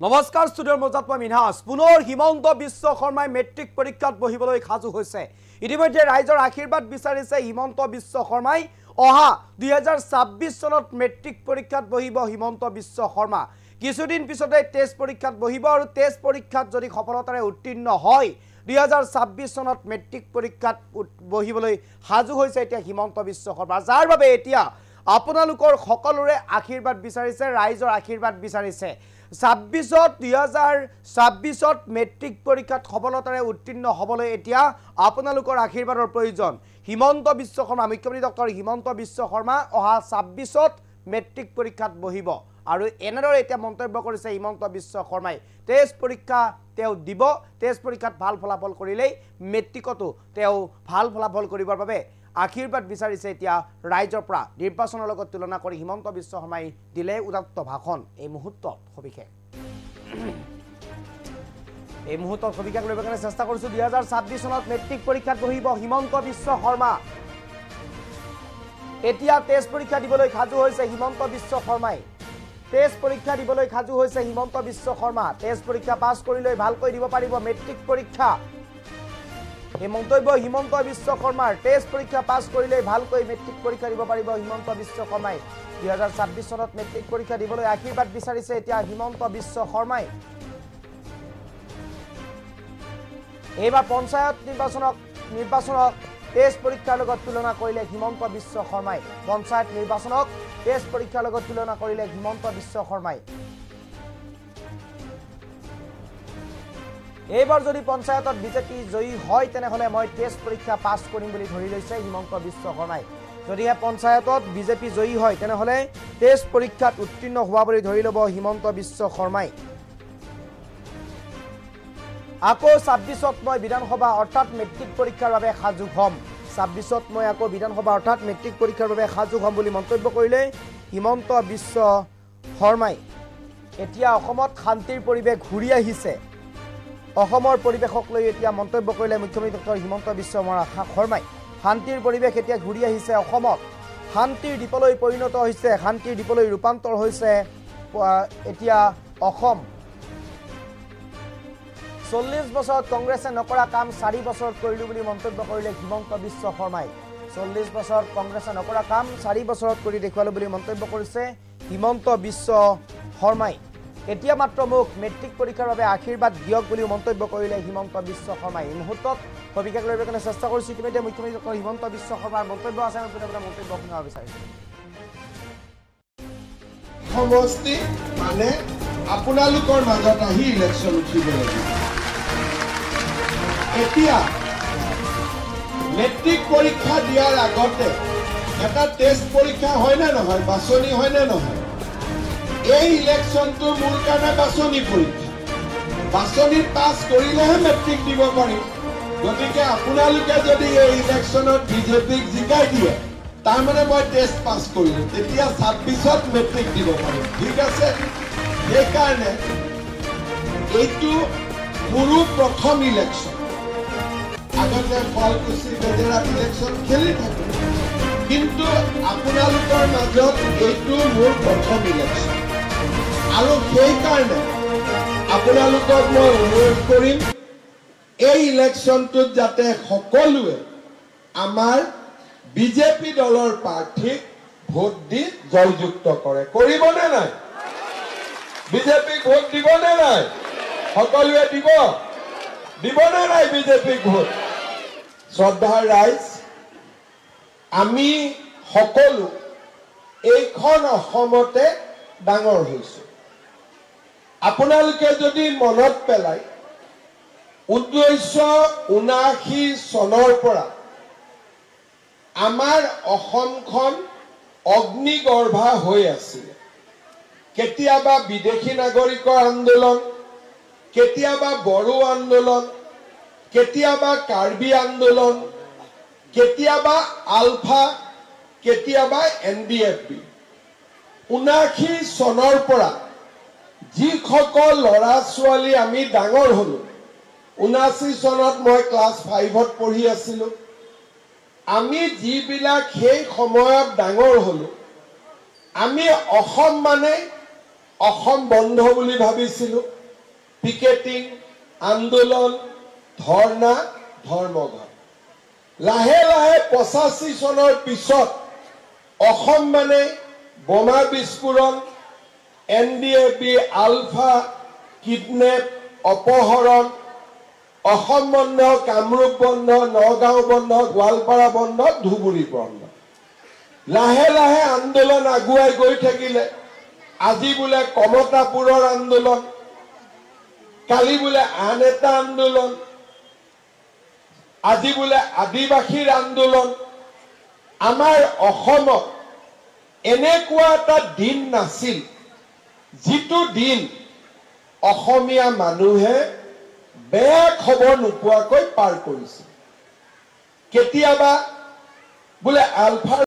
নমস্কাৰ ষ্টুডিঅ'ৰ মজাত মই মিনহাজ পুনৰ হিমন্ত বিশ্ব শৰ্মাই মেট্ৰিক পৰীক্ষাত বহিবলৈ সাজু হৈছে ইতিমধ্যে ৰাইজৰ আশীৰ্বাদ বিচাৰিছে হিমন্ত বিশ্ব শৰ্মাই অহা 2026 চনত মেট্ৰিক পৰীক্ষাত বহিব হিমন্ত বিশ্ব শৰ্মা কিছুদিন পিছতে টেষ্ট পৰীক্ষাত বহিব আৰু টেষ্ট পৰীক্ষাত যদি সফলতাৰে উত্তীৰ্ণ হয় 2026 চনত মেট্ৰিক পৰীক্ষাত বহিবলৈ সাজু হৈছে এতিয়া হিমন্ত বিশ্ব শৰ্মা যাৰ বাবে এতিয়া আপোনালোকৰ সকলোৰে আশীৰ্বাদ বিচাৰিছে ৰাইজৰ আশীৰ্বাদ বিচাৰিছে 2026 মেট্ৰিক পৰীক্ষাত সফলতাৰে উত্তীৰ্ণ হ'বলৈ এতিয়া আপোনালোকৰ আশীৰ্বাদৰ প্ৰয়োজন হিমন্ত বিশ্ব শৰ্মা মুখ্যমন্ত্ৰী ডক্টৰ হিমন্ত বিশ্ব শৰ্মা অহা 26 মেট্ৰিক পৰীক্ষাত বহিব আৰু এনেদৰে এতিয়া মন্তব্য কৰিছে হিমন্ত বিশ্ব শৰ্মাই টেষ্ট পৰীক্ষা তেও দিব টেষ্ট পৰীক্ষাত ভাল ফলাফল কৰিলেই মেট্ৰিকতো তেও ভাল ফলাফল কৰিবৰ বাবে আশীৰ্বাদ বিচাৰিছে এতিয়া ৰাইজৰ পৰা নিৰ্বাচনৰ লগত তুলনা কৰি হিমন্ত বিশ্ব শৰ্মাই দিলে উদাত্ত ভাষণ এই মুহূৰ্তত সবিশেষ লবৰ কাৰণে চেষ্টা কৰিছো 2026 চনত মেট্ৰিক পৰীক্ষাত বহিব হিমন্ত বিশ্ব শৰ্মা এতিয়া টেষ্ট পৰীক্ষা দিবলৈ সাজু হৈছে হিমন্ত বিশ্ব শৰ্মাই টেষ্ট পৰীক্ষা দিবলৈ সাজু হৈছে হিমন্ত বিশ্ব শৰ্মা টেষ্ট পৰীক্ষা পাছ কৰিলৈ ভালকৈ দিব পাৰিব মেট্ৰিক পৰীক্ষা এই মন্তব্য হিমন্ত বিশ্ব শৰ্মাৰ টেষ্ট পৰীক্ষা পাছ কৰিলে ভালকৈ মেট্ৰিক পৰীক্ষা দিব পাৰিব হিমন্ত বিশ্ব শৰ্মাই 2026 চনত মেট্ৰিক পৰীক্ষা দিবলৈ আশীৰ্বাদ বিচাৰিছে এতিয়া হিমন্ত বিশ্ব শৰ্মাই এইবাৰ পঞ্চায়ত নিৰ্বাচনক টেষ্ট পৰীক্ষাৰ লগত তুলনা কৰিলে হিমন্ত বিশ্ব শৰ্মাই পঞ্চায়ত নিৰ্বাচনক টেষ্ট পৰীক্ষাৰ লগত তুলনা কৰিলে হিমন্ত বিশ্ব শৰ্মাই এইবাৰ যদি পঞ্চায়তত বিজেপি জয়ী হয় তেনেহলে মই টেষ্ট পৰীক্ষা পাছ কৰিম বুলি ধৰি লৈছে হিমন্ত বিশ্ব শৰ্মাই যদিহে পঞ্চায়তত বিজেপি জয়ী হয় তেনেহলে টেষ্ট পৰীক্ষাত উত্তীৰ্ণ হোৱা বুলি ধৰি ল'ব হিমন্ত বিশ্ব শৰ্মাই আকৌ 26ত মই বিধানসভা অৰ্থাৎ মেট্ৰিক পৰীক্ষাৰ বাবে সাজু হ'ম 26ত মই আকৌ বিধানসভা অৰ্থাৎ মেট্ৰিক পৰীক্ষাৰ বাবে সাজু হ'ম বুলি মন্তব্য কৰিলে হিমন্ত বিশ্ব শৰ্মাই এতিয়া অসমত শান্তিৰ পৰিৱেশ ঘূৰি আহিছে অসমৰ পৰিৱেশক লৈ এতিয়া মন্তব্য কৰিলে মুখ্যমন্ত্ৰী ডক্টৰ হিমন্ত বিশ্ব শৰ্মাই শান্তিৰ পৰিৱেশ এতিয়া ঘূৰি আহিছে অসমত শান্তিৰ দ্বীপলৈ পৰিণত হৈছে শান্তিৰ দ্বীপলৈ ৰূপান্তৰ হৈছে এতিয়া অসম 40 বছৰত কংগ্ৰেছে নকৰা কাম 4 বছৰত কৰিলো বুলি মন্তব্য কৰিলে হিমন্ত বিশ্ব শৰ্মাই 40 বছৰত কংগ্ৰেছে নকৰা কাম 4 বছৰত কৰি দেখুৱালো বুলি মন্তব্য কৰিছে হিমন্ত বিশ্ব শৰ্মাই এতিয়া মাত্ৰ মোক মেট্ৰিক পৰীক্ষাৰ বাবে আশীৰ্বাদ দিয়ক বুলি মন্তব্য কৰিলে হিমন্ত বিশ্ব শৰ্মাই এই মুহূৰ্তত সবিশেষ লবৰ কাৰণে চেষ্টা কৰিছো ইতিমধ্যে মুখ্যমন্ত্ৰী ডক্টৰ হিমন্ত বিশ্ব শৰ্মাৰ মন্তব্য আছে মই আপোনাৰ মন্তব্য শুনিব বিচাৰিছো সমষ্টি মানে আপোনালোকৰ মাজত আহি ইলেকশ্যন উঠিব লাগিব এতিয়া মেট্ৰিক পৰীক্ষা দিয়াৰ আগতে এটা টেষ্ট পৰীক্ষা হয় নে নহয় বাছনি হয় নে নহয় এই ইলেকশ্যনটো মূল কাৰণে বাছনি পৰীক্ষা বাছনি পাছ কৰিলেহে মেট্ৰিক দিব পাৰিম গতিকে আপোনালোকে যদি এই ইলেকশ্যনত বিজেপিক জিকাই দিয়ে তাৰমানে মই টেষ্ট পাছ কৰিলোঁ তেতিয়া 26ত মেট্ৰিক দিব পাৰিম ঠিক আছে সেইকাৰণে এইটো মোৰো প্ৰথম ইলেকশ্যন আগতে শুৱালকুছি বেজেৰাত ইলেকশ্যন খেলি থাকে কিন্তু আপোনালোকৰ মাজত এইটো মোৰ প্ৰথম ইলেকশ্যন আৰু সেইকাৰণে আপোনালোকক মই অনুৰোধ কৰিম এই ইলেকশ্যনটোত যাতে সকলোৱে আমাৰ বিজেপি দলৰ প্ৰাৰ্থীক ভোট দি জয়যুক্ত কৰে কৰিবনে নাই বিজেপিক ভোট দিবনে নাই সকলোৱে দিবনে নাই বিজেপিক ভোট শ্ৰদ্ধাৰ ৰাইজ আমি সকলো এইখন অসমতে ডাঙৰ হৈছো আপোনালোকে যদি মনত পেলাই 1979 চনৰ পৰা আমাৰ অসমখন অগ্নিগৰ্ভা হৈ আছিল কেতিয়াবা বিদেশী নাগৰিকৰ আন্দোলন কেতিয়াবা বড়ো আন্দোলন কেতিয়াবা কাৰ্বি আন্দোলন কেতিয়াবা আলফা কেতিয়াবা এনডিএফবি 79 চনৰ পৰা যিসকল ল'ৰা ছোৱালী আমি ডাঙৰ হলো 79 চনত মই ক্লাছ 5ত পঢ়ি আছিলো আমি যিবিলাক সেই সময়ত ডাঙৰ হলো আমি অসম মানে অসম বন্ধ বুলি ভাবিছিলোঁ পিকেটিং আন্দোলন ধৰ্ণা ধৰ্মঘট লাহে লাহে 85 চনৰ পিছত অসম মানে বোমা বিস্ফোৰণ এনডিএবি আলফা কিডনেপ অপহৰণ অসম বন্ধ কামৰূপ বন্ধ নগাঁও বন্ধ গোৱালপাৰা বন্ধ ধুবুৰী বন্ধ লাহে লাহে আন্দোলন আগুৱাই গৈ থাকিলে আজি বোলে কমতাপুৰৰ আন্দোলন কালি বোলে আন এটা আন্দোলন আজি বোলে আদিবাসীৰ আন্দোলন আমাৰ অসমত এনেকুৱা এটা দিন নাছিল যিটো দিন অসমীয়া মানুহে বেয়া খবৰ নোপোৱাকৈ পাৰ কৰিছে কেতিয়াবা বোলে আলফা